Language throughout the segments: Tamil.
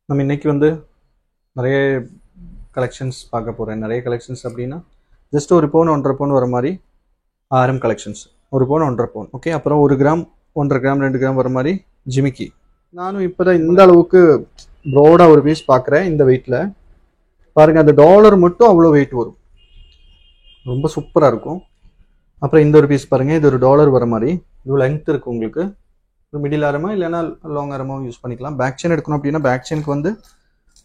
நம்ம இன்னைக்கு வந்து நிறைய கலெக்ஷன்ஸ் பார்க்க போகிறேன். நிறைய கலெக்ஷன்ஸ் அப்படின்னா ஜஸ்ட் ஒரு பவுன் 1.5 பவுன் வர மாதிரி ஆரம் கலெக்ஷன்ஸ். ஒரு பவுன் 1.5 பவுன், ஓகே. அப்புறம் 1 கிராம் 1.5 கிராம் 2 கிராம் வர மாதிரி ஜிமிக்கி. நானும் இப்போ தான் இந்த அளவுக்கு ப்ராடாக ஒரு பீஸ் பார்க்குறேன். இந்த வெயிட்டில் பாருங்கள், அந்த டாலர் மட்டும் அவ்வளோ வெயிட் வரும், ரொம்ப சூப்பராக இருக்கும். அப்புறம் இந்த ஒரு பீஸ் பாருங்கள், இது ஒரு டாலர் வர மாதிரி. இது லென்த் இருக்குது உங்களுக்கு, ஒரு மிடில் ஆரமா இல்லைன்னா லாங் ஆரமாவும் யூஸ் பண்ணிக்கலாம். பேக் செயின் எடுக்கணும் அப்படின்னா பேக் செயினுக்கு வந்து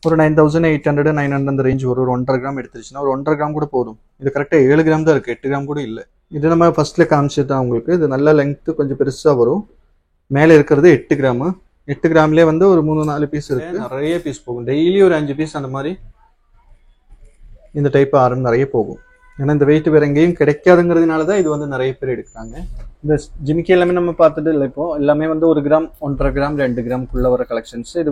ஒரு 9800 900 அந்த ரேஞ்ச் வரும். ஒரு 1.5 கிராம் எடுத்துருச்சுன்னா ஒரு 1.5 கிராம் கூட போதும். இது கரெக்டாக 7 கிராம் தான் இருக்குது, 8 கிராம் கூட இல்லை. இது நம்ம ஃபர்ஸ்ட்ல காமிச்சது தான் உங்களுக்கு. இது நல்ல லென்த்து கொஞ்சம் பெருசாக வரும். மேலே இருக்கிறது 8 கிராமு. 8 கிராம்லேயே வந்து ஒரு 3-4 பீஸ் இருக்குது. நிறைய பீஸ் போகும், டெய்லி ஒரு 5 பீஸ் அந்த மாதிரி இந்த டைப் ஆரம் நிறைய போகும். ஏன்னா இந்த வெயிட் வேற எங்கேயும் கிடைக்காதுங்கிறதுனால தான் இது வந்து நிறைய பேர் எடுக்கிறாங்க. இந்த ஜிமிக்கி எல்லாமே நம்ம பார்த்துட்டு இல்லை, இப்போ எல்லாமே வந்து 1 கிராம் 1.5 கிராம் 2 கிராம்க்குள்ள வர கலெக்ஷன்ஸ். இது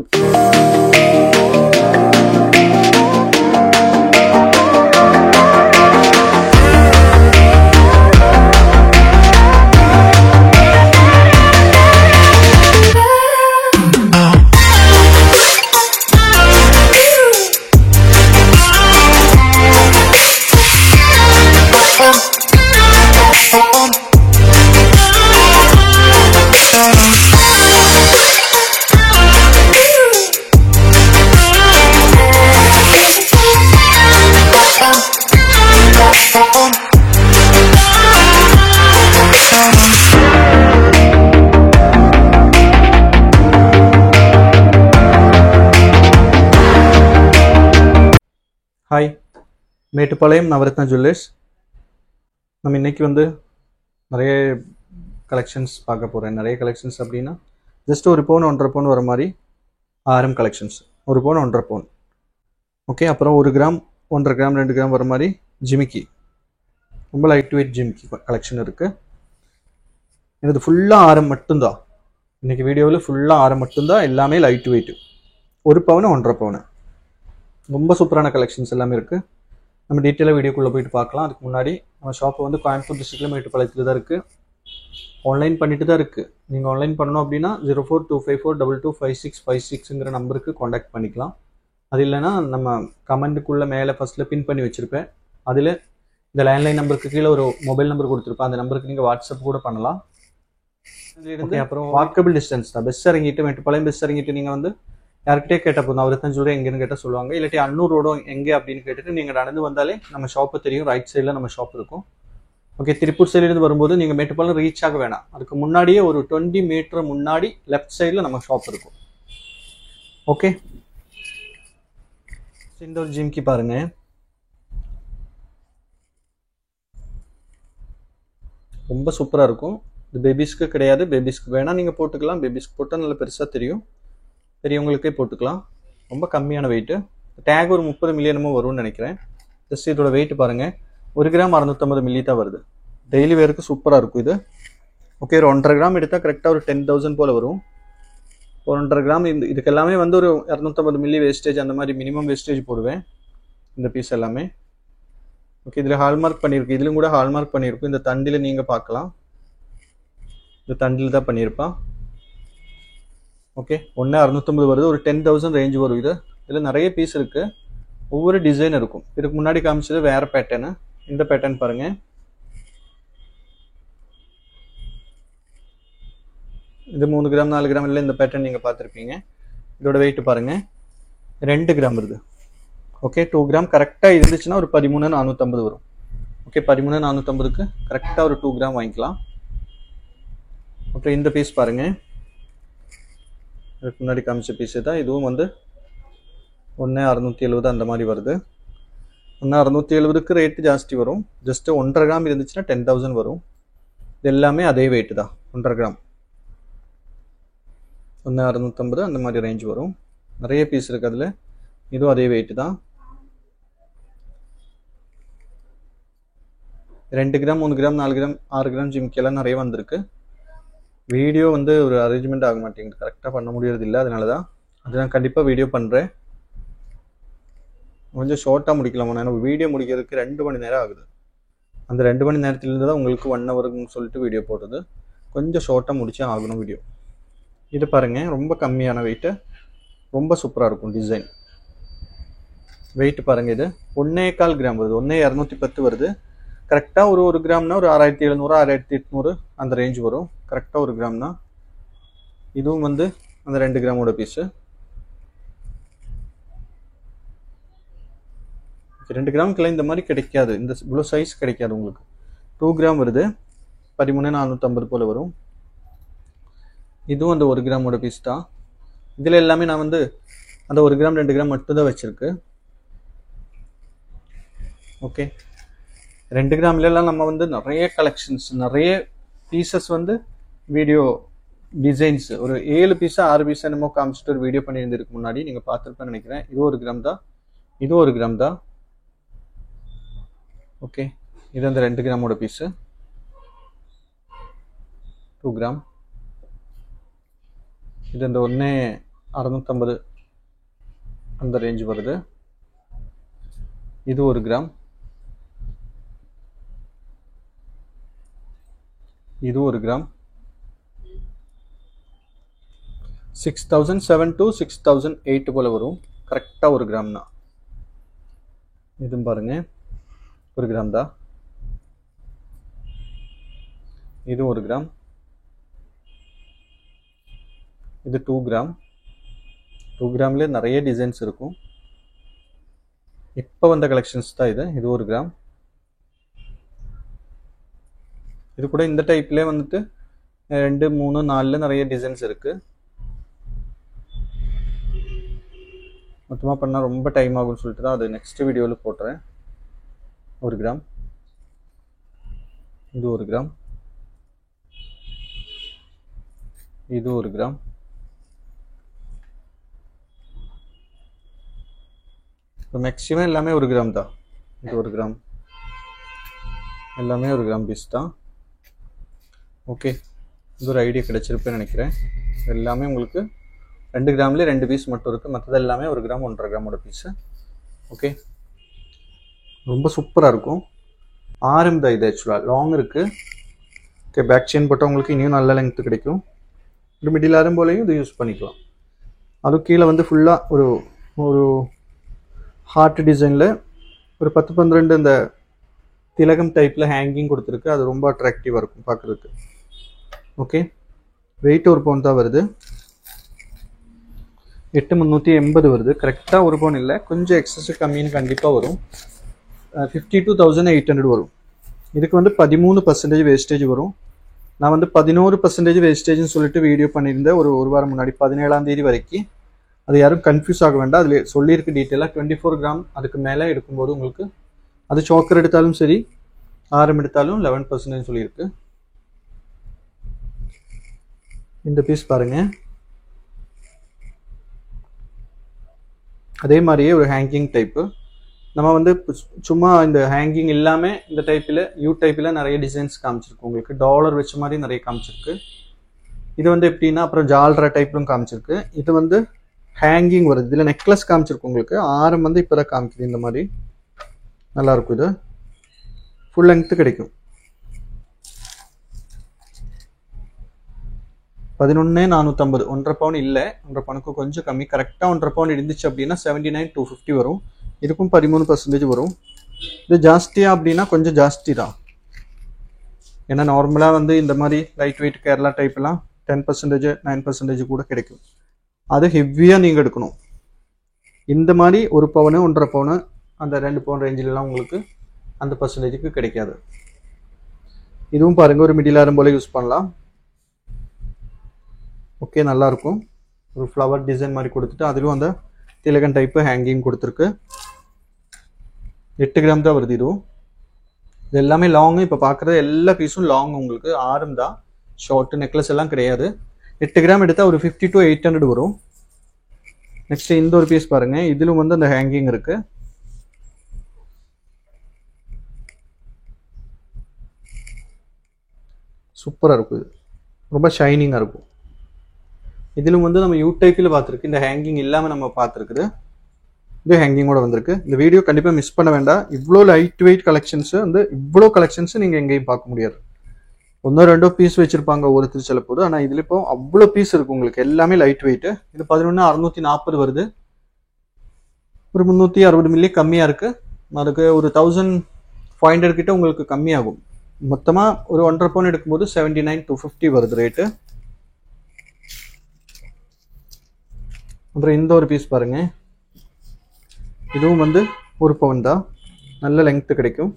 ஹாய், மேட்டுப்பாளையம் நவரத்னா ஜுவல்லர்ஸ். நம்ம இன்னைக்கு வந்து நிறைய கலெக்ஷன்ஸ் பார்க்க போகிறேன். நிறைய கலெக்ஷன்ஸ் அப்படின்னா ஜஸ்ட் ஒரு பவுன் 1.5 பவுன் வர மாதிரி ஆரம் கலெக்ஷன்ஸ். 1 பவுன் 1.5 பவுன், ஓகே. அப்புறம் 1 கிராம் 1.5 கிராம் 2 கிராம் வர மாதிரி ஜிமிக்கி. ரொம்ப லைட் வெயிட் ஜிமிக்கி கலெக்ஷன் இருக்குது. இது ஃபுல்லாக ஆரம் மட்டும்தான். இன்றைக்கி வீடியோவில் ஃபுல்லாக ஆரம் மட்டும்தான், எல்லாமே லைட் வெயிட்டு. 1 பவுன் 1.5 பவுன், ரொம்ப சூப்பரான கலெக்ஷன்ஸ் எல்லாமே இருக்குது. நம்ம டீட்டெயிலாக வீடியோக்குள்ளே போயிட்டு பார்க்கலாம். அதுக்கு முன்னாடி நம்ம ஷாப்பு வந்து கோயம்புத்தூர் டிஸ்ட்ரிக்டில் மேட்டுப்பாளையத்தில் தான் இருக்குது. ஆன்லைன் பண்ணிட்டு தான் இருக்குது. நீங்கள் ஆன்லைன் பண்ணணும் அப்படின்னா 042542255656ங்கிற நம்பருக்கு காண்டாக்ட் பண்ணிக்கலாம். அது இல்லைன்னா நம்ம கமெண்ட்டுக்குள்ளே மேலே ஃபஸ்ட்டில் பின் பண்ணி வச்சுருப்பேன். அதில் இந்த லேண்ட்லைன் நம்பருக்கு கீழே ஒரு மொபைல் நம்பர் கொடுத்துருப்பேன். அந்த நம்பருக்கு நீங்கள் வாட்ஸ்அப் கூட பண்ணலாம். இதுலேருந்து அப்புறம் வாக்கபிள் டிஸ்டன்ஸ் தான். பஸ் இறங்கிட்டு மேட்டுப்பாளையம் பஸ் இறங்கிட்டு நீங்கள் வந்து யார்கிட்டே கேட்டால் போதும், அவர்தான் சொல்கிறேன் எங்கேன்னு கேட்டால் சொல்லுவாங்க. இல்லாட்டி அன்னூர் ரோடும் எங்கே அப்படின்னு கேட்டுட்டு நீங்கள் நடந்து வந்தாலே நம்ம ஷாப்பு தெரியும். ரைட் சைடில் நம்ம ஷாப் இருக்கும், ஓகே. திருப்பூர் சைட்லேருந்து வரும்போது நீங்கள் மேட்டுப்பாளையம் ரீச் ஆக வேணாம், அதுக்கு முன்னாடியே ஒரு 20 மீட்டர் முன்னாடி லெஃப்ட் சைடில் நம்ம ஷாப் இருக்கும், ஓகே. இந்த ஒரு ஜிம்கி பாருங்க, ரொம்ப சூப்பராக இருக்கும். இது பேபிஸ்க்கு கிடையாது, பேபிஸ்க்கு வேணால் நீங்கள் போட்டுக்கலாம். பேபிஸ்க்கு போட்டால் நல்லா பெருசாக தெரியும், பெரியவங்களுக்கே போட்டுக்கலாம். ரொம்ப கம்மியான வெயிட்டு. டேக் ஒரு 30 மில்லியனமோ வரும்னு நினைக்கிறேன். ஜஸ்ட் இதோட வெயிட் பாருங்கள், 1 கிராம் 650 மில்லி தான் வருது. டெய்லி வேருக்கு சூப்பராக இருக்கும் இது, ஓகே. ஒரு 1.5 கிராம் எடுத்தால் கரெக்டாக ஒரு 10,000 போல் வரும். ஒரு 1.5 கிராம் இதுக்கு எல்லாமே வந்து ஒரு 250 மில்லி வேஸ்டேஜ் அந்த மாதிரி மினிமம் வேஸ்டேஜ் போடுவேன் இந்த பீஸ் எல்லாமே, ஓகே. இதில் ஹால்மார்க் பண்ணியிருக்கு, இதிலும் கூட ஹால்மார்க் பண்ணியிருக்கும். இந்த தண்டில் நீங்கள் பார்க்கலாம், இந்த தண்டில் தான் பண்ணியிருப்பான், ஓகே. 1,650 வருது, ஒரு 10,000 ரேஞ்ச் வரும். இதில் நிறைய பீஸ் இருக்குது, ஒவ்வொரு டிசைன் இருக்கும். இதுக்கு முன்னாடி காமிச்சது வேறு பேட்டர்னு. இந்த பேட்டர்ன் பாருங்கள், இது 3 கிராம் 4 கிராம் இல்லை, இந்த பேட்டர்ன் நீங்கள் பார்த்துருப்பீங்க. இதோட வெயிட் பாருங்கள், 2 கிராம் வருது, ஓகே. 2 கிராம் கரெக்டாக இருந்துச்சுன்னா ஒரு 13,450 வரும், ஓகே. 13,450க்கு கரெக்டாக ஒரு 2 கிராம் வாங்கிக்கலாம். அப்புறம் இந்த பீஸ் பாருங்கள், இதுக்கு முன்னாடி காமிச்ச பீஸு தான். இதுவும் வந்து 1,670 அந்த மாதிரி வருது. 1,670க்கு ரேட்டு ஜாஸ்தி வரும். ஜஸ்ட்டு 1.5 கிராம் இருந்துச்சுன்னா 10,000 வரும். இது எல்லாமே அதே வெயிட்டு தான், 1.5 கிராம் 1,650 அந்த மாதிரி ரேஞ்ச் வரும். நிறைய பீஸ் இருக்குது அதில். இதுவும் அதே வெயிட்டு தான். 2 கிராம் 3 கிராம் 4 கிராம் 6 கிராம் ஜிமிக்கெல்லாம் நிறைய வந்திருக்கு. வீடியோ வந்து ஒரு அரேஞ்ச்மெண்ட் ஆக மாட்டேங்குது, கரெக்டாக பண்ண முடியறது இல்லை. அதனால தான் நான் கண்டிப்பாக வீடியோ பண்ணுறேன். கொஞ்சம் ஷார்ட்டாக முடிக்கலாமா, ஏன்னா வீடியோ முடிக்கிறதுக்கு 2 மணி நேரம் ஆகுது. அந்த 2 மணி நேரத்துலேருந்து தான் உங்களுக்கு 1 ஹவருன்னு சொல்லிட்டு வீடியோ போடுறது. கொஞ்சம் ஷார்ட்டாக முடிச்சே ஆகணும் வீடியோ. இது பாருங்கள், ரொம்ப கம்மியான வெயிட்டு, ரொம்ப சூப்பராக இருக்கும் டிசைன். வெயிட் பாருங்கள், இது 1.25 கிராம் வருது, 1.210 வருது. கரெக்டாக ஒரு கிராம்னா ஒரு 6700 6800 அந்த ரேஞ்ச் வரும். கரெக்டாக 1 கிராம்னா. இதுவும் வந்து அந்த 2 கிராமோட பீஸு. 2 கிராமுக்குள்ள இந்த மாதிரி கிடைக்காது, இந்த இவ்வளோ சைஸ் கிடைக்காது உங்களுக்கு. 2 கிராம் வருது, 13,450 போல் வரும். இதுவும் அந்த 1 கிராமோட பீஸ் தான். இதில் எல்லாமே நான் வந்து அந்த 1 கிராம் 2 கிராம் மட்டும் தான் வச்சுருக்கு. ஓகே, 2 கிராம்லாம் நம்ம வந்து நிறைய கலெக்ஷன்ஸ், நிறைய பீசஸ் வந்து வீடியோ டிசைன்ஸ் ஒரு 7 பீஸா 6 பீஸா என்னமோ காமிச்சிட்டு ஒரு வீடியோ பண்ணியிருந்ததுக்கு முன்னாடி நீங்கள் பார்த்துருப்பேன்னு நினைக்கிறேன். இது 1 கிராம் தான், இது 1 கிராம் தான். ஓகே, இது அந்த 2 கிராமோட பீஸு, 2 கிராம். இது அந்த 1.650 அந்த ரேஞ்ச் வருது. இது 1 கிராம், இது 1 கிராம். 6007 to 6008 போல வரும். கரெக்டாக 1 கிராம் தான். இதுவும் பாருங்க 1 கிராம் தான். இது 1 கிராம். இது 2 கிராம். 2 கிராம்லேயே நிறைய டிசைன்ஸ் இருக்கும். இப்போ வந்த கலெக்ஷன்ஸ் தான் இது. இது 1 கிராம். இது கூட இந்த டைப்லேயே வந்துட்டு 2, 3, 4 நிறைய டிசைன்ஸ் இருக்கு. மொத்தமாக பண்ணால் ரொம்ப டைம் ஆகும்னு சொல்லிட்டு தான் அது நெக்ஸ்ட் வீடியோவில் போட்டுறேன். 1 கிராம். இது 1 கிராம். இது 1 கிராம். இப்போ மேக்ஸிமம் எல்லாமே 1 கிராம் தான். இது 1 கிராம், எல்லாமே 1 கிராம் பீஸ் தான். ஓகே, இது ஒரு ஐடியா கிடைச்சிருப்பேன்னு நினைக்கிறேன். எல்லாமே உங்களுக்கு 2 கிராம்லேயே 2 பீஸ் மட்டும் இருக்குது, மற்றது எல்லாமே 1 கிராம் 1.5 கிராமோட பீஸு. ஓகே, ரொம்ப சூப்பராக இருக்கும். ஆரம் தான் இது, ஆக்சுவலாக லாங் இருக்குது. ஓகே, பேக் செயின் போட்டால் உங்களுக்கு இன்னும் நல்ல லெங்க்த்து கிடைக்கும். ஒரு மிடில் ஆரம் போலையும் இது யூஸ் பண்ணிக்கலாம். அதுவும் கீழே வந்து ஃபுல்லாக ஒரு ஒரு ஹார்ட் டிசைனில் ஒரு 10-12 இந்த திலகம் டைப்பில் ஹேங்கிங் கொடுத்துருக்கு. அது ரொம்ப அட்ராக்டிவாக இருக்கும் பார்க்குறதுக்கு. ஓகே, வெயிட் 1 பவுன் தான் வருது. 8,380 வருது. கரெக்டாக 1 பவுன் இல்லை, கொஞ்சம் எக்ஸஸ் கம்மின்னு கண்டிப்பாக வரும். 52,800 வரும். இதுக்கு வந்து 13% வேஸ்டேஜ் வரும். நான் வந்து 11% வேஸ்டேஜ்னு சொல்லிட்டு வீடியோ பண்ணியிருந்தேன் ஒரு வாரம் முன்னாடி, 17ஆம் தேதி வரைக்கும். அது யாரும் கன்ஃபியூஸ் ஆக வேண்டாம், அதில் சொல்லியிருக்கு டீட்டெயிலாக. 24 கிராம் அதுக்கு மேலே எடுக்கும்போது உங்களுக்கு அது சோக்கர் எடுத்தாலும் சரி, ஆரம் எடுத்தாலும் 11% சொல்லியிருக்கு. இந்த பீஸ் பாருங்கள், அதே மாதிரியே ஒரு ஹேங்கிங் டைப்பு. நம்ம வந்து சும்மா இந்த ஹேங்கிங் இல்லாமல் இந்த டைப்பில் யூ டைப்பில் நிறைய டிசைன்ஸ் காமிச்சிருக்கு. உங்களுக்கு டாலர் வச்ச மாதிரி நிறைய காமிச்சிருக்கு. இது வந்து எப்படின்னா அப்புறம் ஜால்ரா டைப்லும் காமிச்சிருக்கு. இது வந்து ஹேங்கிங் வருது. இதில் நெக்லஸ் காமிச்சிருக்கு உங்களுக்கு. ஆரம் வந்து இப்போ தான் காமிக்குது. இந்த மாதிரி நல்லாயிருக்கும். இது ஃபுல் லெங்க்த்து கிடைக்கும். 11,450, 1.5 பவுன் இல்லை, 1.5 பவுனுக்கு கொஞ்சம் கம்மி. கரெக்டாக 1.5 பவுன் இருந்துச்சு அப்படின்னா 79,250 வரும். இதுக்கும் 13% வரும். இது ஜாஸ்தியாக அப்படின்னா கொஞ்சம் ஜாஸ்தி தான். ஏன்னா நார்மலாக வந்து இந்த மாதிரி லைட் வெயிட் கேரளா டைப்லாம் 10%, 9% கூட கிடைக்கும். அது ஹெவியாக நீங்கள் எடுக்கணும். இந்த மாதிரி 1 பவுனு 1.5 பவுனு அந்த 2 பவுன் ரேஞ்சிலலாம் உங்களுக்கு அந்த பர்சன்டேஜுக்கு கிடைக்காது. இதுவும் பாருங்கள், ஒரு மிடில் ஆரம் போல யூஸ் பண்ணலாம். ஓகே, நல்லாயிருக்கும். ஒரு ஃப்ளவர் டிசைன் மாதிரி கொடுத்துட்டு அதிலும் அந்த திலகன் டைப்பு ஹேங்கிங் கொடுத்துருக்கு. 8 கிராம் தான் வருது. இதுவும் இது எல்லாமே லாங்கு. இப்போ பார்க்குறது எல்லா பீஸும் லாங். உங்களுக்கு ஆரம் தான், ஷார்ட்டு நெக்லஸ் எல்லாம் கிடையாது. 8 கிராம் எடுத்தால் ஒரு 50 to 800 வரும். நெக்ஸ்ட் இந்த ஒரு பீஸ் பாருங்கள், இதிலும் வந்து அந்த ஹேங்கிங் இருக்குது. சூப்பராக இருக்கும். இது ரொம்ப ஷைனிங்காக இருக்கும். இதிலும் வந்து நம்ம யூ டைப்பில் பார்த்துருக்கு. இந்த ஹேங்கிங் இல்லாமல் நம்ம பார்த்துருக்குது. இது ஹேங்கிங்கோட வந்திருக்கு. இந்த வீடியோ கண்டிப்பாக மிஸ் பண்ண வேண்டாம். இவ்வளோ லைட் வெயிட் கலெக்ஷன்ஸு வந்து இவ்வளோ கலெக்ஷன்ஸு நீங்கள் எங்கேயும் பார்க்க முடியாது. ஒன்றோ ரெண்டோ பீஸ் வச்சுருப்பாங்க ஒருத்தர் சில போது. ஆனால் இதில் இப்போ அவ்வளோ பீஸ் இருக்குது உங்களுக்கு, எல்லாமே லைட் வெயிட்டு. இது 11,640 வருது, ஒரு 360 மில்லி கம்மியாக இருக்குது. அதுக்கு ஒரு 1,500 கிட்ட உங்களுக்கு கம்மியாகும். மொத்தமாக ஒரு 1.5 பவுன் எடுக்கும்போது 79,250 வருது ரேட்டு. அப்புறம் இந்த ஒரு பீஸ் பாருங்கள், இதுவும் வந்து 1 பவுன் தான், நல்ல லெங்க்த்து கிடைக்கும்.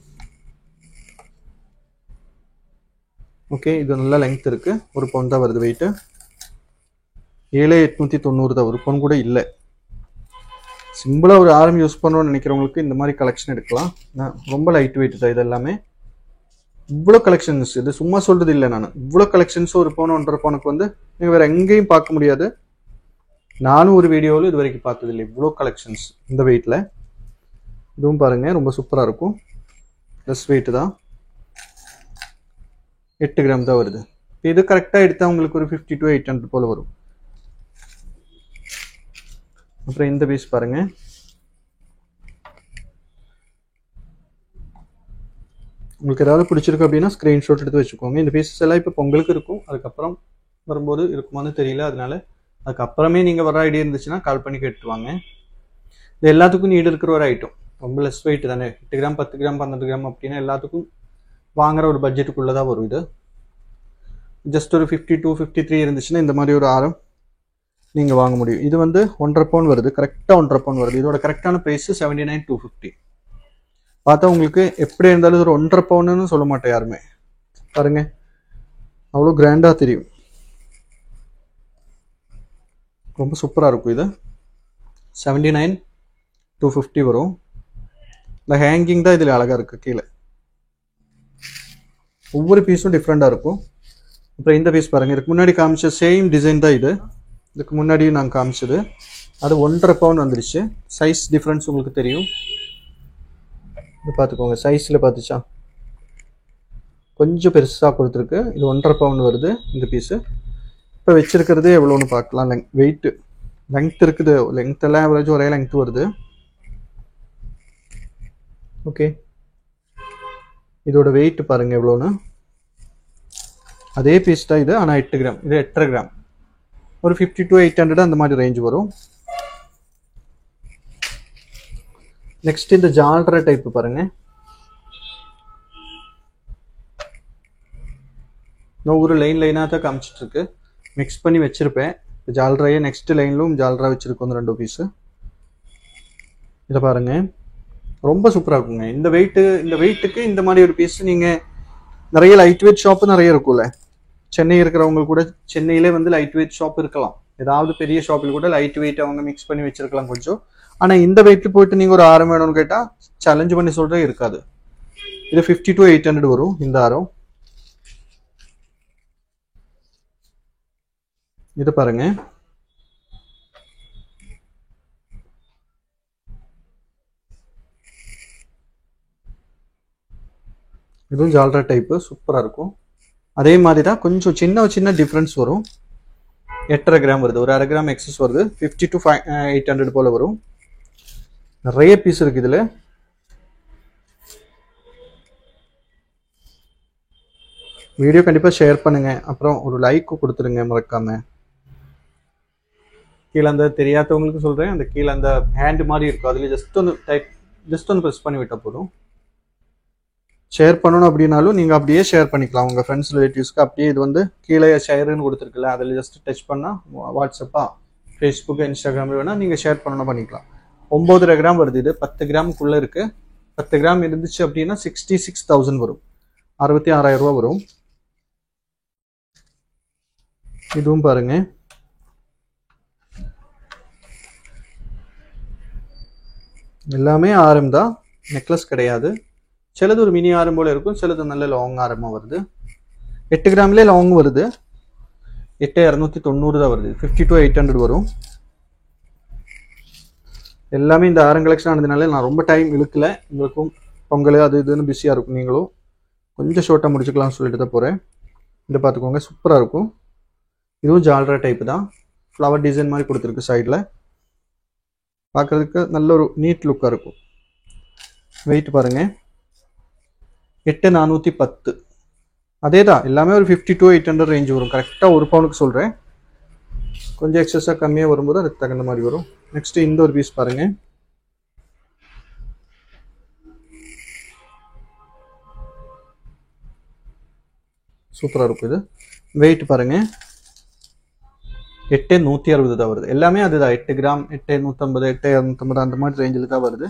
ஓகே, இது நல்ல லெங்க்த் இருக்குது, 1 பவுன் தான் வருது வெயிட்டு. 7,890 தான், 1 பவுன் கூட இல்லை. சிம்பிளாக ஒரு ஆரம் யூஸ் பண்ணணும்னு நினைக்கிறவங்களுக்கு இந்த மாதிரி கலெக்ஷன் எடுக்கலாம். ரொம்ப லைட் வெயிட் தான் இது எல்லாமே. இவ்வளோ கலெக்ஷன்ஸ், இது சும்மா சொல்கிறது இல்லை நான், இவ்வளோ கலெக்ஷன்ஸ் 1 பவுன் 1.5 பவுனுக்கு வந்து நீங்கள் வேறு எங்கேயும் பார்க்க முடியாது. நானும் ஒரு வீடியோவில் இது வரைக்கும் பார்த்ததில்லை இவ்வளோ கலெக்ஷன்ஸ் இந்த வெயிட்டில். இதுவும் பாருங்கள், ரொம்ப சூப்பராக இருக்கும். ப்ளஸ் வெயிட்டு தான், 8 கிராம் தான் வருது. இது கரெக்டாக எடுத்தால் உங்களுக்கு ஒரு 50 to 800 போல் வரும். அப்புறம் இந்த பீஸ் பாருங்க, உங்களுக்கு ஏதாவது பிடிச்சிருக்கு அப்படின்னா ஸ்க்ரீன்ஷாட் எடுத்து வச்சுக்கோங்க. இந்த பீசஸ் எல்லாம் இப்போ பொங்கலுக்கு இருக்கும், அதுக்கப்புறம் வரும்போது இருக்குமான்னு தெரியல. அதனால அதுக்கப்புறமே நீங்கள் வர ஐடியா இருந்துச்சுன்னா கால் பண்ணி கேட்டுவாங்க. இது எல்லாத்துக்கும் நீடு இருக்கிற ஒரு ஐட்டம், ரொம்ப லெஸ் வெயிட் தானே. 8 கிராம் 10 கிராம் 12 கிராம் அப்படின்னா எல்லாத்துக்கும் வாங்குற ஒரு பட்ஜெட்டுக்குள்ளே தான் வரும். இது ஜஸ்ட் ஒரு 52 53 இருந்துச்சுன்னா இந்த மாதிரி ஒரு ஆரம் நீங்கள் வாங்க முடியும். இது வந்து 1.5 பவுன் வருது, கரெக்டாக 1.5 பவுன் வருது. இதோட கரெக்டான ப்ரைஸ் 79,250. பார்த்தா உங்களுக்கு எப்படி இருந்தாலும் ஒரு 1.5 பவுன்னு சொல்ல மாட்டேன் யாருமே. பாருங்க, அவ்வளோ கிராண்டாக தெரியும், ரொம்ப சூப்பராக இருக்கும். இது 79,250 வரும். இந்த ஹேங்கிங் தான் இதில் அழகாக இருக்குது. கீழே ஒவ்வொரு பீஸும் டிஃப்ரெண்ட்டாக இருக்கும். அப்புறம் இந்த பீஸ் பாருங்கள், இதுக்கு முன்னாடி காமிச்ச சேம் டிசைன் தான் இது. இதுக்கு முன்னாடியும் நாங்கள் காமிச்சது, அது 1.5 பவுன் வந்துடுச்சு. சைஸ் டிஃப்ரென்ஸ் உங்களுக்கு தெரியும், இது பார்த்துக்கோங்க. சைஸில் பார்த்துச்சா கொஞ்சம் பெருசாக கொடுத்துருக்கு. இது 1.5 பவுன் வருது இந்த பீஸு. இப்போ வச்சிருக்கிறது எவ்வளோன்னு பார்க்கலாம். வெயிட்டு லெங்க்த் இருக்குது, லெங்க்த் எல்லாம் ஆவரேஜ் ஒரே லெங்க்த் வருது. ஓகே, இதோட வெயிட் பாருங்கள் எவ்வளோன்னு. அதே பீஸ் தான் இது, ஆனால் 8 கிராம். இது 8.5 கிராம், ஒரு 50 to 800 அந்த மாதிரி ரேஞ்ச் வரும். நெக்ஸ்ட் இந்த ஜால்ரா டைப் பாருங்க, நான் ஒரு லைனாக தான் காமிச்சிட்டு இருக்கு, மிக்ஸ் பண்ணி வச்சிருப்பேன். ஜால்ராயே நெக்ஸ்ட் லைன்லும் ஜால்ரா வச்சிருக்கோம், 2 பீஸு. இதை பாருங்க, ரொம்ப சூப்பராக இருக்குங்க. இந்த வெயிட்டுக்கு இந்த மாதிரி ஒரு பீஸ் நீங்கள் நிறைய லைட் வெயிட் ஷாப்பு நிறைய இருக்கும்ல. சென்னை இருக்கிறவங்க கூட சென்னையிலே வந்து லைட் வெயிட் ஷாப் இருக்கலாம், ஏதாவது பெரிய ஷாப்பில் கூட லைட் வெயிட் அவங்க மிக்ஸ் பண்ணி வச்சிருக்கலாம் கொஞ்சம். ஆனால் இந்த வெயிட்டில் போயிட்டு நீங்கள் ஒரு ஆரம் வேணும்னு கேட்டால் சேலஞ்சு பண்ணி சொல்கிறே இருக்காது. இது 50 to 800 வரும் இந்த ஆரம். இது பாருங்க, இதுவும் ஜால்ரா டைப்பு, சூப்பராக இருக்கும். அதே மாதிரி தான் கொஞ்சம் சின்ன டிஃப்ரென்ஸ் வரும். 8.5 கிராம் வருது, ஒரு 1/2 கிராம் எக்ஸஸ் வருது. 50 to 800 போல் வரும். நிறைய பீஸ் இருக்குது இதில். வீடியோ கண்டிப்பாக ஷேர் பண்ணுங்கள், அப்புறம் ஒரு லைக் கொடுத்துருங்க மறக்காம. கீழே அந்த தெரியாதவங்களுக்கு சொல்கிறேன், அந்த கீழே அந்த ஹேண்ட் மாதிரி இருக்கும், அதில் ஜஸ்ட் ஒன்று ப்ரெஸ் பண்ணி விட்டால் போதும். ஷேர் பண்ணணும் அப்படின்னாலும் நீங்கள் அப்படியே ஷேர் பண்ணிக்கலாம் உங்கள் ஃப்ரெண்ட்ஸ் ரிலேட்டிவ்ஸ்க்கு. அப்படியே இது வந்து கீழே ஷேருன்னு கொடுத்துருக்குல்ல, அதில் ஜஸ்ட் டச் பண்ணால் வாட்ஸ்அப்பா ஃபேஸ்புக்கு இன்ஸ்டாகிராமில் வேணால் நீங்கள் ஷேர் பண்ணணும் பண்ணிக்கலாம். 9.5 கிராம் வருது. இது 10 கிராமுக்குள்ளே இருக்குது. 10 கிராம் இருந்துச்சு அப்படின்னா 66,000 வரும், 66,000 ரூபா வரும். இதுவும் பாருங்க, எல்லாமே ஆரம் தான், நெக்லஸ் கிடையாது. சிலது ஒரு மினி ஆரம் போல இருக்கும், சிலது நல்ல லாங் ஆரமாக வருது. 8 கிராம்லேயே லாங் வருது, 8,290 தான் வருது. 50 to 800 வரும். எல்லாமே இந்த ஆரம் கலெக்ஷன் ஆனதுனால நான் ரொம்ப டைம் இழுக்கல. உங்களுக்கும் பொங்கல் அது இதுன்னு பிஸியாக இருக்கும், நீங்களும் கொஞ்சம் ஷார்ட்டாக முடிச்சுக்கலாம்னு சொல்லிட்டு தான் போகிறேன். இதை பார்த்துக்கோங்க, சூப்பராக இருக்கும். இதுவும் ஜால்ரா டைப்பு தான், ஃப்ளவர் டிசைன் மாதிரி கொடுத்துருக்கு சைடில். பார்க்குறதுக்கு நல்ல ஒரு நீட் லுக்காக இருக்கும். வெயிட் பாருங்கள், 8,410. அதே தான் எல்லாமே ஒரு 50 to 800 ரேஞ்ச் வரும். கரெக்டாக ஒரு பவுனுக்கு சொல்கிறேன். கொஞ்சம் எக்ஸஸாக கம்மியாக வரும்போது அதுக்கு தகுந்த மாதிரி வரும். நெக்ஸ்ட்டு இந்த ஒரு பீஸ் பாருங்கள். சூப்பராக இருக்கும். இது வெயிட் பாருங்கள், 8,160 தான் வருது. எல்லாமே அதுதான், 8 கிராம், 8,150, 8,250 அந்த மாதிரி ரேஞ்சில் தான் வருது.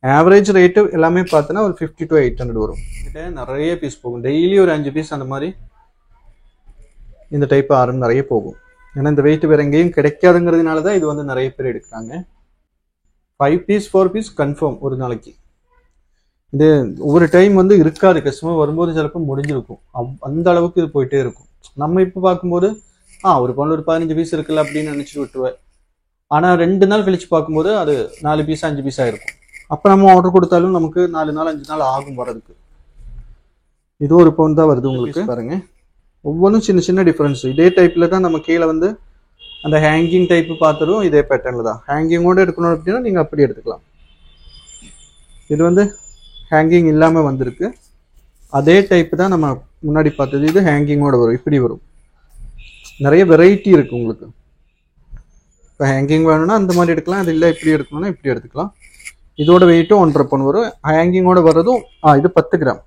ஆவரேஜ் ரேட்டு எல்லாமே பார்த்தோன்னா ஒரு 50 to 800 வரும். கிட்ட நிறைய பீஸ் போகும். டெய்லி ஒரு 5 பீஸ் அந்த மாதிரி இந்த டைப் ஆரம் நிறைய போகும். ஏன்னா இந்த வெயிட் வேறு எங்கேயும் கிடைக்காதுங்கிறதுனால தான் இது வந்து நிறைய பேர் எடுக்கிறாங்க. 5 பீஸ் 4 பீஸ் கன்ஃபார்ம் ஒரு நாளைக்கு. இது ஒவ்வொரு டைம் வந்து இருக்காது, கஸ்டமர் வரும்போது சிலப்போ முடிஞ்சிருக்கும். அந்த அளவுக்கு இது போயிட்டே இருக்கும். நம்ம இப்போ பார்க்கும்போது ஒரு பவுன் ஒரு 15 பீஸ் இருக்குல்ல அப்படின்னு நினச்சிட்டு விட்டுருவேன். ஆனால் 2 நாள் கழிச்சு பார்க்கும்போது அது 4 பீஸ் 5 பீஸ் ஆகிருக்கும். அப்போ நம்ம ஆர்டர் கொடுத்தாலும் நமக்கு 4 நாள் 5 நாள் ஆகும் வரதுக்கு. இது ஒரு பவுன் தான் வருது உங்களுக்கு பாருங்க. ஒவ்வொன்றும் சின்ன சின்ன டிஃப்ரென்ஸ். இதே டைப்பில் தான் நம்ம கீழே வந்து அந்த ஹேங்கிங் டைப்பு பார்த்துரும். இதே பேட்டர்னில் தான் ஹேங்கிங்கோடு எடுக்கணும் அப்படின்னா நீங்கள் அப்படி எடுத்துக்கலாம். இது வந்து ஹேங்கிங் இல்லாமல் வந்திருக்கு. அதே டைப்பு தான் நம்ம முன்னாடி பார்த்தது. இது ஹேங்கிங்கோடு வரும், இப்படி வரும். நிறைய வெரைட்டி இருக்குது உங்களுக்கு. இப்போ ஹேங்கிங் வேணும்னா அந்த மாதிரி எடுக்கலாம், அது இல்லை இப்படி எடுக்கணும்னா இப்படி எடுத்துக்கலாம். இதோட வெயிட்டும் 1.5 பவுன் வரும். ஹேங்கிங்கோட வர்றதும் இது 10 கிராம்.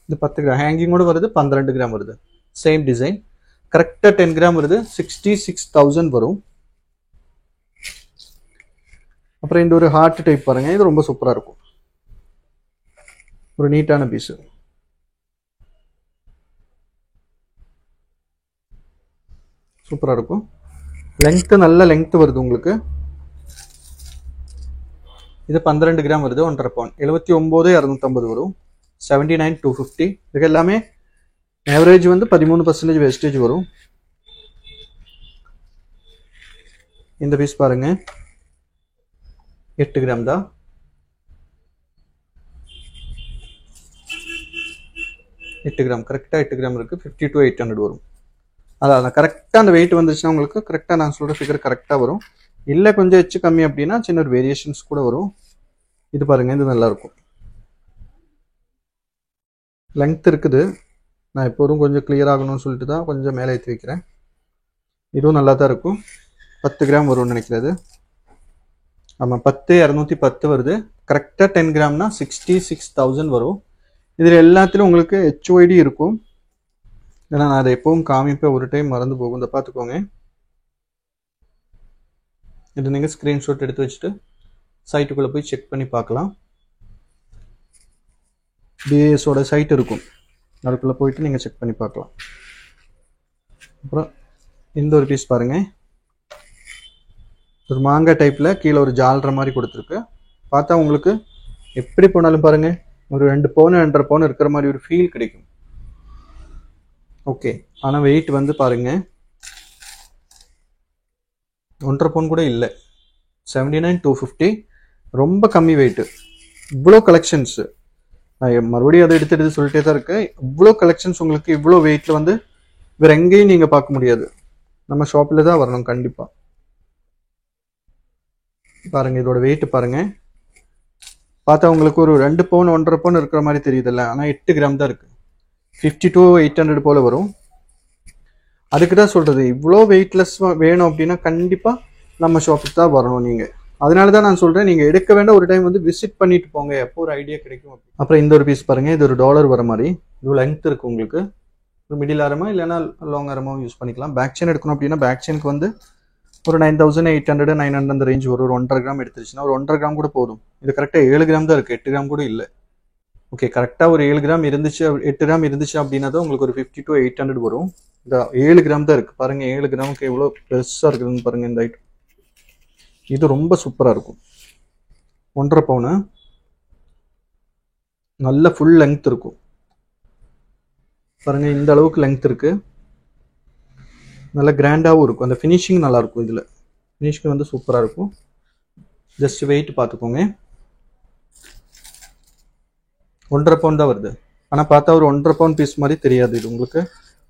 இது 10 கிராம். ஹேங்கிங்கோட வருது 12 கிராம் வருது. Same design. கரெக்டாக 10 கிராம் வருது. 66,000 வரும். அப்புறம் இந்த ஒரு ஹார்ட் டைப் பாருங்க, இது ரொம்ப சூப்பராக இருக்கும். ஒரு நீட்டான பீஸு. சூப்பராக இருக்கும். லெங்க்த்து நல்ல லெங்க்த்து வருது உங்களுக்கு. இது 12 கிராம் வருது. 1.5 பவுன். 79,250 வரும். 79,250. இதுக்கு எல்லாமே ஆவரேஜ் வந்து 13% வேஸ்டேஜ் வரும். இந்த பீஸ் பாருங்க, 8 கிராம் தான். கரெக்டாக 8 கிராம் இருக்குது. 50 to 800 வரும். அதான் கரெக்டாக அந்த வெயிட் வந்துச்சுன்னா உங்களுக்கு கரெக்டாக நான் சொல்கிற ஃபிகர் கரெக்டாக வரும். இல்லை கொஞ்சம் எச்சு கம்மி அப்படின்னா சின்ன ஒரு வேரியேஷன்ஸ் கூட வரும். இது பாருங்கள், இது நல்லாயிருக்கும். லெங்க்த் இருக்குது. நான் எப்போதும் கொஞ்சம் கிளியர் ஆகணும்னு சொல்லிட்டு தான் கொஞ்சம் மேலே ஏற்றி வைக்கிறேன். இதுவும் நல்லா தான் இருக்கும். 10 கிராம் வரும்னு நினைக்கிறது. ஆமாம், 10,210 வருது. கரெக்டாக 10 கிராம்னா 66,000 வரும். இதில் எல்லாத்திலும் உங்களுக்கு HOID இருக்கும். ஏன்னா நான் அதை எப்பவும் காமிப்பேன், ஒரு டைம் மறந்து போகும். இதை பார்த்துக்கோங்க. இது நீங்கள் ஸ்க்ரீன்ஷாட் எடுத்து வச்சுட்டு சைட்டுக்குள்ளே போய் செக் பண்ணி பார்க்கலாம். BASோட சைட் இருக்கும், அதுக்குள்ளே போயிட்டு நீங்கள் செக் பண்ணி பார்க்கலாம். அப்புறம் இந்த ஒரு பீஸ் பாருங்கள். ஒரு மாங்காய் டைப்பில் கீழே ஒரு ஜால்ற மாதிரி கொடுத்துருக்கு. பார்த்தா உங்களுக்கு எப்படி போனாலும் பாருங்கள் ஒரு 2 பவுன் 2.5 பவுன் இருக்கிற மாதிரி ஒரு ஃபீல் கிடைக்கும். ஓகே, ஆனால் வெயிட் வந்து பாருங்கள் 1.5 பவுன் கூட இல்லை. 79,250. ரொம்ப கம்மி வெயிட்டு. இவ்வளோ கலெக்ஷன்ஸு நான் மறுபடியும் அதை எடுத்து சொல்லிட்டே தான் இருக்கேன். இவ்வளோ கலெக்ஷன்ஸ் உங்களுக்கு இவ்வளோ வெயிட்டில் வந்து வேறு எங்கேயும் நீங்கள் பார்க்க முடியாது. நம்ம ஷாப்பில் தான் வரணும் கண்டிப்பாக. பாருங்கள், இதோட வெயிட்டு பாருங்கள். பார்த்தா உங்களுக்கு ஒரு 2 பவுன் 1.5 பவுன் இருக்கிற மாதிரி தெரியுதில்ல, ஆனால் 8 கிராம் தான் இருக்குது. 50 to 800 போல் வரும். அதுக்கு தான் சொல்கிறது, இவ்வளோ வெயிட்லெஸ் வேணும் அப்படின்னா கண்டிப்பாக நம்ம ஷாப்புக்கு தான் வரணும் நீங்கள். அதனால தான் நான் சொல்கிறேன், நீங்கள் எடுக்க வேண்டாம், ஒரு டைம் வந்து விசிட் பண்ணிட்டு போங்க, எப்போ ஒரு ஐடியா கிடைக்கும். அப்புறம் இந்த ஒரு பீஸ் பாருங்கள், இது ஒரு டாலர் வர மாதிரி. இது லெங்த் இருக்குது உங்களுக்கு. ஒரு மிடில் ஆரமா இல்லைன்னா லாங் ஆரமாவும் யூஸ் பண்ணிக்கலாம். பேக் செயின் எடுக்கணும் அப்படின்னா பேக் செயினுக்கு வந்து ஒரு 9,800 900 அந்த ரேஞ்ச் வரும். ஒரு 1.5 கிராம் எடுத்துருச்சுன்னா ஒரு 1.5 கிராம் கூட போதும். இது கரெக்டாக 7 கிராம் தான் இருக்குது, 8 கிராம் கூட இல்லை. ஓகே, கரெக்டாக ஒரு 7 கிராம் இருந்துச்சு, 8 கிராம் இருந்துச்சு அப்படின்னா தான் உங்களுக்கு ஒரு 50 to 800 வரும். இந்த 7 கிராம் தான் இருக்குது பாருங்கள். 7 கிராமுக்கு எவ்வளோ பெருசாக இருக்குதுன்னு பாருங்கள் இந்த ஐட்டம். இது ரொம்ப சூப்பராக இருக்கும். 1.5 பவுனு, நல்ல ஃபுல் லெங்த் இருக்கும் பாருங்கள். இந்த அளவுக்கு லெங்த் இருக்குது. நல்ல கிராண்டாகவும் இருக்கும். அந்த ஃபினிஷிங் நல்லாயிருக்கும். இதில் ஃபினிஷிங் வந்து சூப்பராக இருக்கும். ஜஸ்ட் வெயிட் பார்த்துக்கோங்க. 1.5 பவுன் தான் வருது. ஆனால் பார்த்தா ஒரு 1.5 பவுன் பீஸ் மாதிரி தெரியாது. இது உங்களுக்கு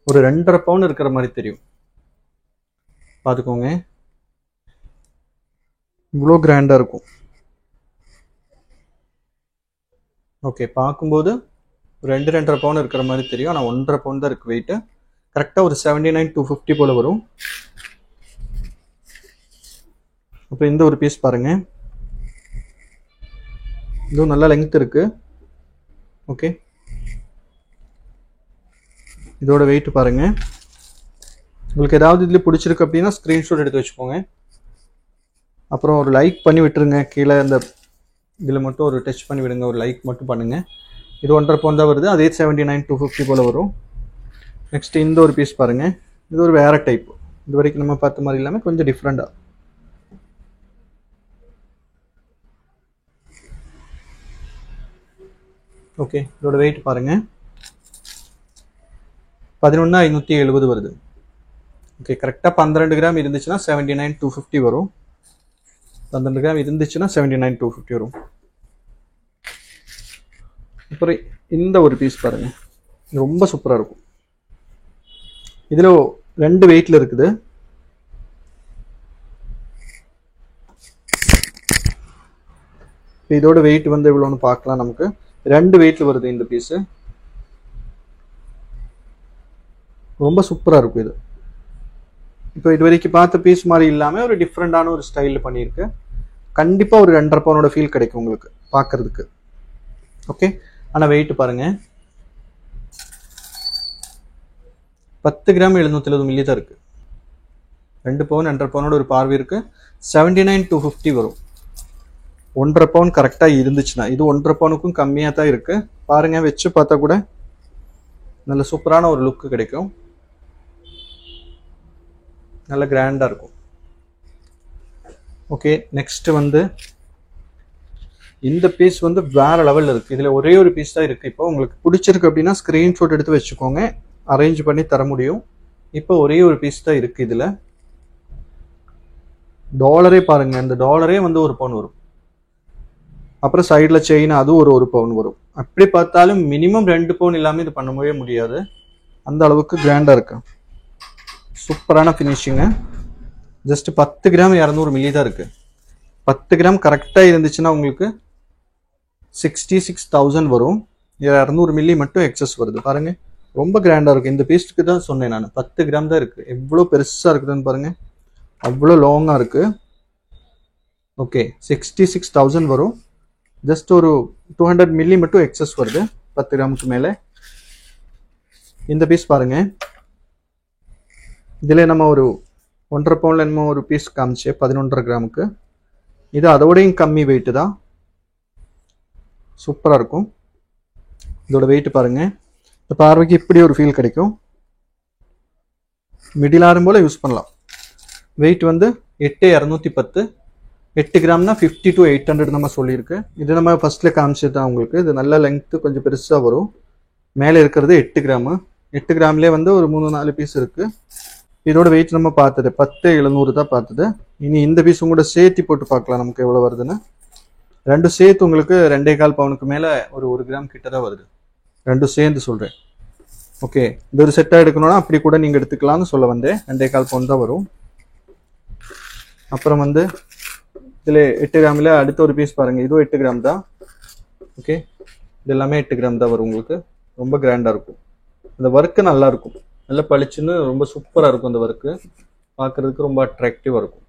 ஒரு 2.5 பவுன் இருக்கிற மாதிரி தெரியும். பார்த்துக்கோங்க, இவ்வளோ கிராண்டாக இருக்கும். ஓகே, பார்க்கும்போது ஒரு 2.5 பவுன் இருக்கிற மாதிரி தெரியும். ஆனால் 1.5 பவுன் தான் இருக்குது வெயிட்டு. கரெக்டாக ஒரு 79,250 போல் வரும். அப்போ இந்த ஒரு பீஸ் பாருங்கள், இதுவும் நல்லா லெங்த் இருக்குது. ஓகே, இதோட வெயிட் பாருங்கள். உங்களுக்கு ஏதாவது இதில் பிடிச்சிருக்கு அப்படின்னா ஸ்க்ரீன்ஷாட் எடுத்து வச்சுக்கோங்க. அப்புறம் ஒரு லைக் பண்ணி விட்டுருங்க. கீழே இந்த இதில் மட்டும் ஒரு டச் பண்ணி விடுங்க, ஒரு லைக் மட்டும் பண்ணுங்கள். இது 1.5 பவுன் தான் வருது. அதே 79,250 போல் வரும். நெக்ஸ்ட் இந்த ஒரு பீஸ் பாருங்கள், இது ஒரு வேறு டைப். இது வரைக்கும் நம்ம பார்த்த மாதிரி இல்லாமல் கொஞ்சம் டிஃப்ரெண்ட்டாக. ஓகே, இதோட வெயிட் பாருங்கள், 11,570 வருது. ஓகே, கரெக்டாக 12 கிராம் இருந்துச்சுன்னா 79,250 வரும். 12 கிராம் இருந்துச்சுன்னா 79,250 வரும். அப்புறம் இந்த ஒரு பீஸ் பாருங்கள், இது ரொம்ப சூப்பராக இருக்கும். இதில் 2 வெயிட்டில் இருக்குது. இதோட வெயிட் வந்து எவ்வளோன்னு பார்க்கலாம். நமக்கு 2 வெயிட்டில் வருது இந்த பீஸு. ரொம்ப சூப்பராக இருக்கும் இது. இப்போ இது வரைக்கும் பார்த்த பீஸ் மாதிரி இல்லாமல் ஒரு டிஃப்ரெண்டான ஒரு ஸ்டைலில் பண்ணியிருக்கு. கண்டிப்பாக ஒரு 2.5 பவுனோட ஃபீல் கிடைக்கும் உங்களுக்கு பார்க்கறதுக்கு. ஓகே, ஆனால் வெயிட் பாருங்கள், 10 கிராம் 770 மில்லி தான் இருக்குது. 2 பவுன் 2.5 பவுனோட ஒரு பார்வை இருக்குது. 79,250 வரும். 1.5 பவுன் கரெக்டாக இருந்துச்சுன்னா. இது 1.5 பவுனுக்கும் கம்மியாக தான் இருக்குது. பாருங்கள், வச்சு பார்த்தா கூட நல்ல சூப்பரான ஒரு லுக்கு கிடைக்கும். நல்ல கிராண்டாக இருக்கும். ஓகே, நெக்ஸ்ட் வந்து இந்த பீஸ் வந்து வேறு லெவலில் இருக்குது. இதில் ஒரே ஒரு பீஸ் தான் இருக்குது. இப்போ உங்களுக்கு பிடிச்சிருக்கு அப்படின்னா ஸ்க்ரீன்ஷாட் எடுத்து வச்சுக்கோங்க, அரேஞ்ச் பண்ணி தர முடியும். இப்போ ஒரே ஒரு பீஸ் தான் இருக்குது. இதில் டாலரே பாருங்கள், இந்த டாலரே வந்து 1 பவுன் வரும். அப்புறம் சைடில் செயின், அதுவும் ஒரு 1 பவுன் வரும். அப்படி பார்த்தாலும் மினிமம் 2 பவுன் இல்லாமல் இது பண்ணவே முடியாது. அந்த அளவுக்கு கிராண்டாக இருக்கு. சூப்பரான ஃபினிஷிங்கு. ஜஸ்ட் 10 கிராம் 200 மில்லி தான் இருக்குது. 10 கிராம் கரெக்டாக இருந்துச்சுன்னா உங்களுக்கு 66,000 வரும். 200 மில்லி மட்டும் எக்ஸஸ் வருது. பாருங்கள், ரொம்ப கிராண்டாக இருக்குது. இந்த பீஸ்க்கு தான் சொன்னேன் நான், 10 கிராம் தான் இருக்குது. எவ்வளோ பெருசாக இருக்குதுன்னு பாருங்கள், அவ்வளோ லாங்காக இருக்குது. ஓகே, 66,000 வரும். ஜஸ்ட் ஒரு 200 மில்லி மட்டும் எக்ஸஸ் வருது 10 கிராமுக்கு மேலே. இந்த பீஸ் பாருங்கள், இதில் நம்ம ஒரு 1.5 பவுனில் என்னமோ ஒரு பீஸ் காமிச்சு 11.5 கிராமுக்கு. இது அதோடையும் கம்மி வெயிட்டு தான். சூப்பராக இருக்கும். இதோட வெயிட் பாருங்கள். இந்த பார்வைக்கு இப்படி ஒரு ஃபீல் கிடைக்கும். மிடில் ஆரம் போல் யூஸ் பண்ணலாம். வெயிட் வந்து 8,210. 8 கிராம்னா 50 to 800 நம்ம சொல்லியிருக்கு. இது நம்ம ஃபர்ஸ்ட்ல காமிச்சது தான் உங்களுக்கு. இது நல்ல லெங்க்த்து கொஞ்சம் பெருசாக வரும். மேலே இருக்கிறது 8 கிராமு. 8 கிராம்லேயே வந்து ஒரு 3-4 பீஸ் இருக்குது. இதோட வெயிட் நம்ம பார்த்தது 10,700 தான் பார்த்தது. இனி இந்த பீஸும் கூட சேர்த்து போட்டு பார்க்கலாம் நமக்கு எவ்வளோ வருதுன்னு. 2 சேர்த்து உங்களுக்கு 2.25 பவுனுக்கு மேலே ஒரு 1 கிராம் கிட்ட தான் வருது. 2 சேர்ந்து சொல்கிறேன். ஓகே, இந்த ஒரு செட்டாக எடுக்கணும்னா அப்படி கூட நீங்கள் எடுத்துக்கலாம்னு சொல்ல வந்தேன். 2.25 பவுன் தான் வரும். அப்புறம் வந்து இதில் 8 கிராமில் அடுத்த ஒரு பீஸ் பாருங்கள், இதுவும் 8 கிராம் தான். ஓகே, இது எல்லாமே 8 கிராம் தான் வரும் உங்களுக்கு. ரொம்ப கிராண்டாக இருக்கும். அந்த ஒர்க்கு நல்லா இருக்கும், நல்லா பளிச்சுன்னு ரொம்ப சூப்பராக இருக்கும். அந்த ஒர்க்கு பார்க்குறதுக்கு ரொம்ப அட்ராக்டிவாக இருக்கும்.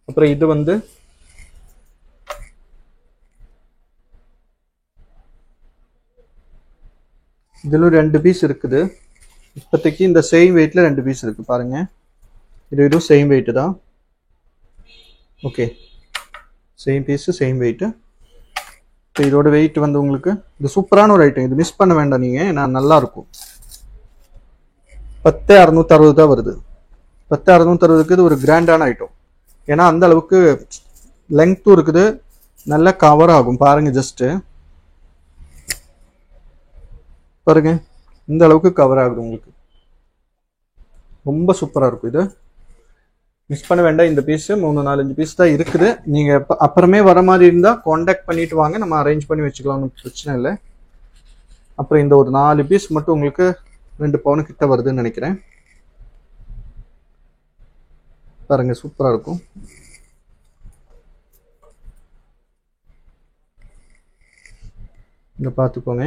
அப்புறம் இது வந்து இதில் 2 பீஸ் இருக்குது. இப்போதைக்கு இந்த சேம் வெயிட்டில் 2 பீஸ் இருக்குது பாருங்கள். இதுவும் சேம் வெயிட்டு தான். Okay, same piece same weight. இப்போ இதோட வெயிட் வந்து உங்களுக்கு இது சூப்பரான ஒரு ஐட்டம். இது மிஸ் பண்ண வேண்டாம் நீங்கள், ஏன்னா நல்லாயிருக்கும். 10,660 தான் வருது. 10,660க்கு இது ஒரு கிராண்டான ஐட்டம். ஏன்னா அந்த அளவுக்கு லெங்க்த்தும் இருக்குது, நல்லா கவர் ஆகும். பாருங்கள், ஜஸ்ட்டு பாருங்கள், இந்த அளவுக்கு கவர் ஆகுது உங்களுக்கு. ரொம்ப சூப்பராக இருக்கும். இது மிஸ் பண்ண வேண்டாம். இந்த பீஸு 3-4-5 பீஸ் தான் இருக்குது. நீங்கள் அப்புறமே வர மாதிரி இருந்தால் காண்டாக்ட் பண்ணிட்டு வாங்க, நம்ம அரேஞ்ச் பண்ணி வச்சுக்கலாம், பிரச்சனை இல்லை. அப்புறம் இந்த ஒரு 4 பீஸ் மட்டும் உங்களுக்கு 2 பவுன் கிட்ட வருதுன்னு நினைக்கிறேன். பாருங்க, சூப்பராக இருக்கும். இங்கே பார்த்துக்கோங்க,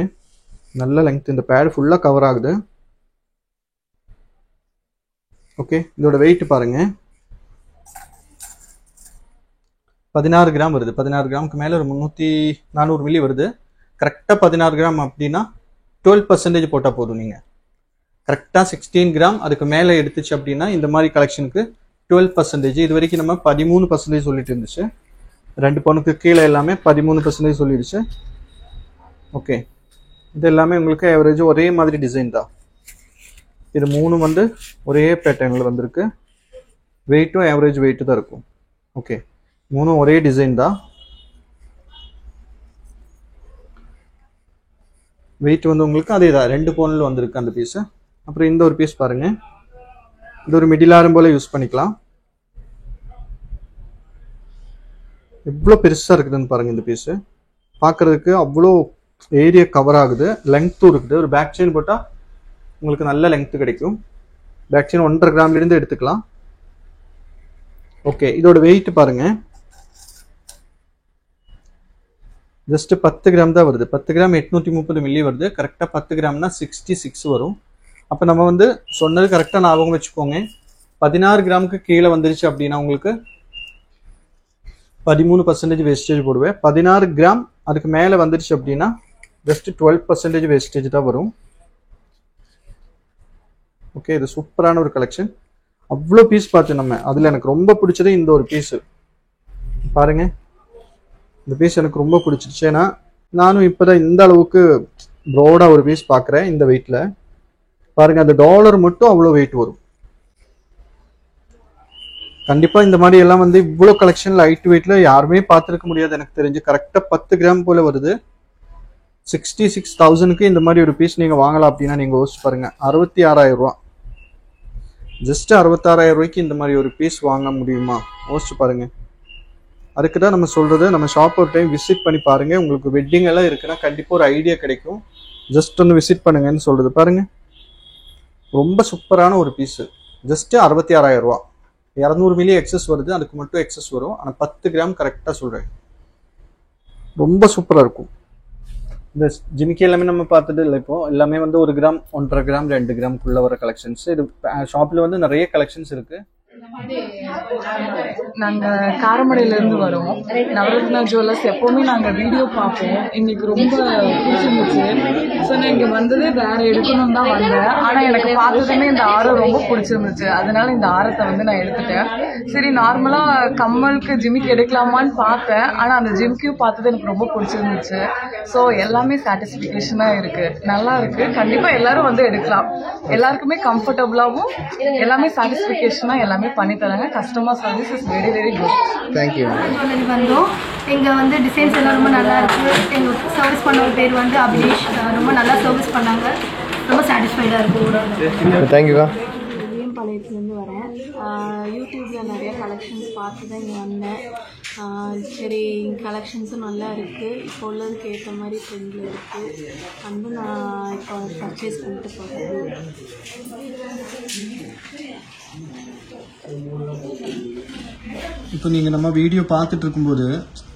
நல்ல லெங்த், இந்த பேட் ஃபுல்லாக கவர் ஆகுது. ஓகே, இதோட வெயிட் பாருங்க, 16 கிராம் வருது. 16 கிராமுக்கு மேலே ஒரு 400 மில்லி வருது. கரெக்டாக 16 கிராம் அப்படின்னா 12% போட்டால் போதும். நீங்கள் கரெக்டாக 16 கிராம் அதுக்கு மேலே எடுத்துச்சு அப்படின்னா இந்த மாதிரி கலெக்ஷனுக்கு 12%. இது வரைக்கும் நம்ம 13% சொல்லிட்டு இருந்துச்சு. 2 பவுனுக்கு கீழே எல்லாமே 13% சொல்லிடுச்சு. ஓகே, இது எல்லாமே உங்களுக்கு ஆவரேஜ் ஒரே மாதிரி டிசைன் தான். இது 3 வந்து ஒரே பேட்டர்னில் வந்திருக்கு. வெயிட்டும் ஆவரேஜ் வெயிட்டு தான் இருக்கும். ஓகே, 3 ஒரே டிசைன் தான். வெயிட் வந்து உங்களுக்கு அதே தான், 2 பவுனில் வந்திருக்கு அந்த பீஸு. அப்புறம் இந்த ஒரு பீஸ் பாருங்க, இது ஒரு மிடில் ஆரம் போல யூஸ் பண்ணிக்கலாம். எவ்வளோ பெருசாக இருக்குதுன்னு பாருங்க. இந்த பீஸு பார்க்கறதுக்கு அவ்வளோ ஏரியா கவர் ஆகுது, லெங்க்த்தும் இருக்குது. ஒரு பேக் செயின் போட்டால் உங்களுக்கு நல்ல லெங்க்த்து கிடைக்கும். பேக் செயின் 1.5 கிராம்லேருந்து எடுத்துக்கலாம். ஓகே, இதோட வெயிட் பாருங்க, ஜஸ்ட் 10 கிராம் தான் வருது. 10 கிராம் 830 மில்லி வருது. கரெக்டாக 10 கிராம்னா 66 வரும். அப்போ நம்ம வந்து சொன்னது கரெக்டாக ஞாபகம் வச்சுக்கோங்க. 16 கிராமுக்கு கீழே வந்துருச்சு அப்படின்னா உங்களுக்கு 13% வேஸ்டேஜ் போடுவேன். 16 கிராம் அதுக்கு மேலே வந்துருச்சு அப்படின்னா ஜஸ்ட் 12% வேஸ்டேஜ் தான் வரும். ஓகே, இது சூப்பரான ஒரு கலெக்ஷன். அவ்வளோ பீஸ் பார்த்து நம்ம அதில் எனக்கு ரொம்ப பிடிச்சது இந்த ஒரு பீஸு பாருங்க. இந்த பீஸ் எனக்கு ரொம்ப பிடிச்சிருச்சு. ஏன்னா நானும் இப்போதான் இந்த அளவுக்கு ப்ராடாக ஒரு பீஸ் பார்க்குறேன். இந்த வெயிட்டில் பாருங்க, அந்த டாலர் மட்டும் அவ்வளோ வெயிட் வரும். கண்டிப்பாக இந்த மாதிரி எல்லாம் வந்து இவ்வளோ கலெக்ஷன் லைட் வெயிட்டில் யாருமே பார்த்துருக்க முடியாது எனக்கு தெரிஞ்சு. கரெக்டாக 10 கிராம் போல் வருது. 66,000க்கு இந்த மாதிரி ஒரு பீஸ் நீங்கள் வாங்கலாம் அப்படின்னா நீங்கள் யோசிச்சு பாருங்க, 66,000 ரூபா. ஜஸ்ட் 66,000 ரூபாய்க்கு இந்த மாதிரி ஒரு பீஸ் வாங்க முடியுமா? யோசிச்சு பாருங்க. அதுக்கு தான் நம்ம சொல்றது, நம்ம ஷாப் ஒரு டைம் விசிட் பண்ணி பாருங்க. உங்களுக்கு வெட்டிங் எல்லாம் இருக்குன்னா கண்டிப்பாக ஒரு ஐடியா கிடைக்கும். ஜஸ்ட் ஒன்று விசிட் பண்ணுங்கன்னு சொல்றது பாருங்க. ரொம்ப சூப்பரான ஒரு பீஸு. ஜஸ்ட் 66,000 ரூபா. 200 மில்லி எக்ஸஸ் வருது, அதுக்கு மட்டும் எக்ஸஸ் வரும். ஆனால் 10 கிராம் கரெக்டாக சொல்கிறேன். ரொம்ப சூப்பராக இருக்கும். இந்த ஜிமிக்கி எல்லாமே நம்ம பார்த்தது இல்லை. இப்போ எல்லாமே வந்து 1 கிராம் 1.5 கிராம் 2 கிராம்க்குள்ள வர கலெக்ஷன்ஸ். இது ஷாப்பில் வந்து நிறைய கலெக்ஷன்ஸ் இருக்கு. நாங்கள் காரமடையிலேருந்து வரோம். நவரத்னா ஜுவல்லர்ஸ் எப்போவுமே நாங்கள் வீடியோ பார்ப்போம். எங்களுக்கு ரொம்ப பிடிச்சிருந்துச்சு. ஸோ நான் இங்கே வந்ததே வேறு எடுக்கணும்னு தான் வந்தேன். ஆனால் எனக்கு பார்த்ததுமே இந்த ஆரம் ரொம்ப பிடிச்சிருந்துச்சு. அதனால இந்த ஆரத்தை வந்து நான் எடுத்துட்டேன். சரி, நார்மலாக கம்மலுக்கு ஜிமிக்கி எடுக்கலாமான்னு பார்த்தேன். ஆனால் அந்த ஜிமிக்கியும் பார்த்தது எனக்கு ரொம்ப பிடிச்சிருந்துச்சு. ஸோ எல்லாமே சாட்டிஸ்ஃபிகேஷனாக இருக்குது, நல்லா இருக்குது. கண்டிப்பாக எல்லாரும் வந்து எடுக்கலாம். எல்லாருக்குமே கம்ஃபர்டபுளாகவும் எல்லாமே சாட்டிஸ்ஃபிகேஷனாக எல்லாமே பண்ணி தராங்க. Customer service is very very good. Thank you. வந்தோம். இங்கே வந்து டிசைன்ஸ் எல்லாம் ரொம்ப நல்லா இருக்குது. எங்களுக்கு சர்வீஸ் பண்ண ஒரு பேர் வந்து அபிலேஷ். ரொம்ப நல்லா சர்வீஸ் பண்ணாங்க. ரொம்ப சாட்டிஸ்ஃபைடாக இருக்கும். தேங்க்யூக்கா. பாளையத்துலேருந்து வரேன். யூடியூப்பில் நிறைய கலெக்ஷன்ஸ் பார்த்து தான் இங்கே வந்தேன். சரி, கலெக்ஷன்ஸும் நல்லா இருக்குது. இப்போ உள்ளதுக்கு ஏற்ற மாதிரி ட்ரெண்டில் இருக்குது. வந்து நான் இப்போ பர்ச்சேஸ் பண்ணிட்டு போகிறேன். இப்போ நீங்கள் நம்ம வீடியோ பார்த்துட்டு இருக்கும்போது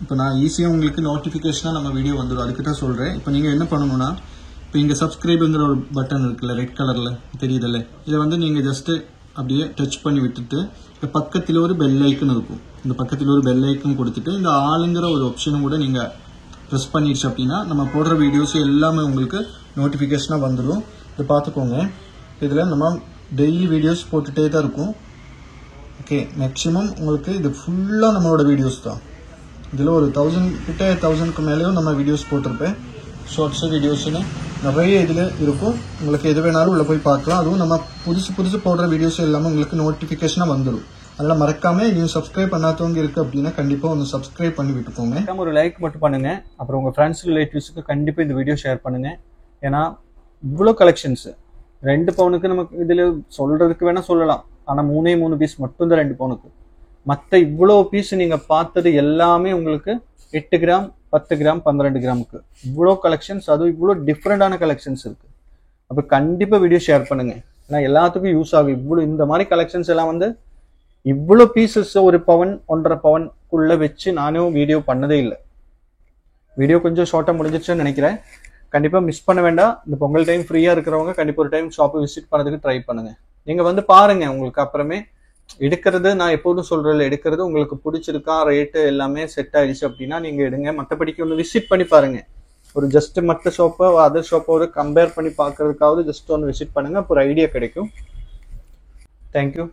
இப்போ நான் ஈஸியாக உங்களுக்கு நோட்டிஃபிகேஷனாக நம்ம வீடியோ வந்துடும். அதுக்கு தான் சொல்கிறேன். இப்போ நீங்கள் என்ன பண்ணணும்னா, இப்போ இங்கே சப்ஸ்கிரைபுங்கிற ஒரு பட்டன் இருக்குல்ல, ரெட் கலரில் தெரியுதில்ல, இதை வந்து நீங்கள் ஜஸ்ட்டு அப்படியே டச் பண்ணி விட்டுட்டு இப்போ பக்கத்தில் ஒரு பெல் ஐக்கன் இருக்கும். இந்த பக்கத்தில் ஒரு பெல் ஐக்கன் கொடுத்துட்டு இந்த ஆளுங்கிற ஒரு ஆப்ஷனும் கூட நீங்கள் ப்ரெஸ் பண்ணிடுச்சு அப்படின்னா நம்ம போடுற வீடியோஸ் எல்லாமே உங்களுக்கு நோட்டிஃபிகேஷனாக வந்துடும். இதை பார்த்துக்கோங்க. இதில் நம்ம டெய்லி வீடியோஸ் போட்டுகிட்டே தான் இருக்கும். ஓகே, மேக்ஸிமம் உங்களுக்கு இது ஃபுல்லாக நம்மளோட வீடியோஸ் தான். இதில் ஒரு 1000க்கு மேலேயும் நம்ம வீடியோஸ் போட்டிருப்பேன். ஷார்ட்ஸு வீடியோஸ்னு நிறைய இதில் இருக்கும். உங்களுக்கு எது வேணாலும் உள்ள போய் பார்க்கலாம். அதுவும் நம்ம புதுசு போடுற வீடியோஸ் எல்லாமே உங்களுக்கு நோட்டிஃபிகேஷனாக வந்துடும். அதெல்லாம் மறக்காமல் நீங்கள் சப்ஸ்கிரைப் பண்ணாதவங்க இருக்குது அப்படின்னா கண்டிப்பாக ஒன்று சப்ஸ்கிரைப் பண்ணி விட்டுக்கோங்க. ஒரு லைக் மட்டும் பண்ணுங்கள். அப்புறம் உங்கள் ஃப்ரெண்ட்ஸ் ரிலேட்டிவ்ஸுக்கு கண்டிப்பாக இந்த வீடியோ ஷேர் பண்ணுங்கள். ஏன்னா இவ்வளோ கலெக்ஷன்ஸு 2 பவுனுக்கு நமக்கு இதில் சொல்கிறதுக்கு வேணால் சொல்லலாம். ஆனால் 3 பீஸ் மட்டும் தான் 2 பவுனுக்கு. மற்ற இவ்வளோ பீஸ் நீங்கள் பார்த்தது எல்லாமே உங்களுக்கு 8 கிராம் 10 கிராம் 12 கிராமுக்கு இவ்வளோ கலெக்ஷன்ஸ். அதுவும் இவ்வளோ டிஃப்ரெண்டான கலெக்ஷன்ஸ் இருக்குது. அப்போ கண்டிப்பாக வீடியோ ஷேர் பண்ணுங்கள். ஏன்னா எல்லாத்துக்கும் யூஸ் ஆகும். இவ்வளோ இந்த மாதிரி கலெக்ஷன்ஸ் எல்லாம் வந்து இவ்வளோ பீசஸ் 1 பவுன் 1.5 பவுனுக்குள்ளே வச்சு நானும் வீடியோ பண்ணதே இல்லை. வீடியோ கொஞ்சம் ஷார்ட்டாக முடிஞ்சிச்சுன்னு நினைக்கிறேன். கண்டிப்பாக மிஸ் பண்ண வேண்டாம். இந்த பொங்கல் டைம் ஃப்ரீயாக இருக்கிறவங்க கண்டிப்பாக ஒரு டைம் ஷாப்பை விசிட் பண்ணதுக்கு ட்ரை பண்ணுங்கள். நீங்கள் வந்து பாருங்கள், உங்களுக்கு அப்புறமே எடுக்கிறது நான் எப்போதும் சொல்கிறதில்ல, எடுக்கிறது உங்களுக்கு பிடிச்சிருக்கா, ரேட்டு எல்லாமே செட் ஆகிடுச்சு அப்படின்னா நீங்கள் எடுங்க. மற்றபடிக்கு ஒன்று விசிட் பண்ணி பாருங்கள். ஒரு ஜஸ்ட் மற்ற ஷாப்பை அதர் ஷாப்போடு கம்பேர் பண்ணி பார்க்கறதுக்காவது ஜஸ்ட் ஒன்று விசிட் பண்ணுங்கள். அப்போ ஒரு ஐடியா கிடைக்கும். தேங்க்யூ.